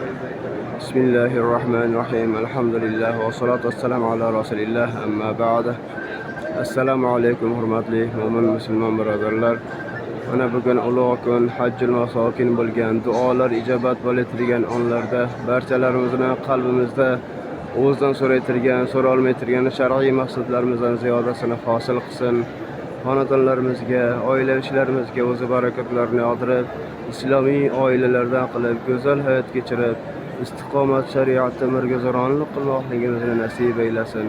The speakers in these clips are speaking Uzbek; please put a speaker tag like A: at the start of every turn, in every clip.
A: Bismillahirrahmanirrahim. Alhamdulillah va salatu vassalamu ala rasulillah. Amma ba'd. Assalomu alaykum hurmatli mo'min musulmon birodarlar. Mana bugun ulug' kun, hajjul masokin bo'lgan, duolar ijobat bo'layotgan onlarda barchalarimizni qalbimizda o'zidan so'raytirgan, so'rolmay turgan shar'iy maqsadlarimizdan ziyodasini hosil qilsin. Xonadonlarimizga, oila ishlarimizga o'zi barakatlarini yog'dirib, islomiy oilalarda qilib, go'zal hayot kechirib, istiqomat shariatda mirgo'zoronlik qilmoqligimizni nasib eylesin.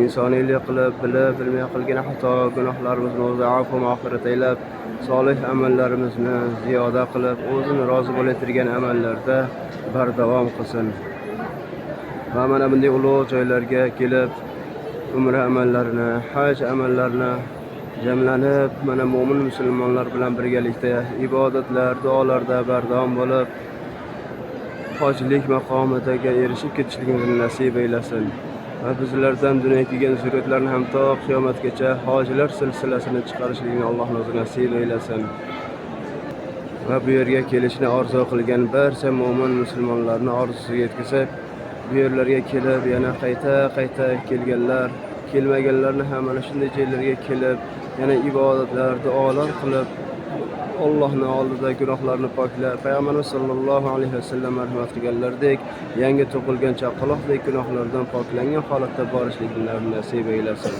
A: İnsoniylik qilib, bilib, bilmay qilgan xato gunohlarimizni o'zi afv mag'firat aylab, solih amallarimizni ziyoda qilib, o'zini rozi bo'layotgan amallarda bardavom qilsin. Va mana bunday ulug' joylarga kelib, umra amallarini, haj amallarini jamlanib, mana mo'min musulmonlar bilan birgalikda ibodatlar, duolarda bardavom bo'lib, hojlik maqomiga erishib ketishligimizni nasib eylesin. Va bizlardan dunyoga kelgan zurriyatlarni ham to qiyomatgacha hojilar silsilasini chiqarishligini Alloh o'zi nasib eylesin. Va bu yerga kelishni orzu qilgan barcha mo'min musulmonlarni orzusiga yetkazib, bu yerlarga kelib, yana qayta kelganlar, kelmaganlarni ham mana shunday joylarga kelib, yana ibodatlar, duolar qilib, Allohning oldida gunohlarni poklab, Payg'ambarimiz sollallohu alayhi vasallam marhamat qilganlardek, yangi tug'ilgan chaqaloqdek gunohlardan poklangan holatda borishlikni nasib eylesin.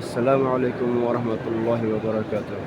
A: Assalomu alaykum va rahmatullohi va barakatuh.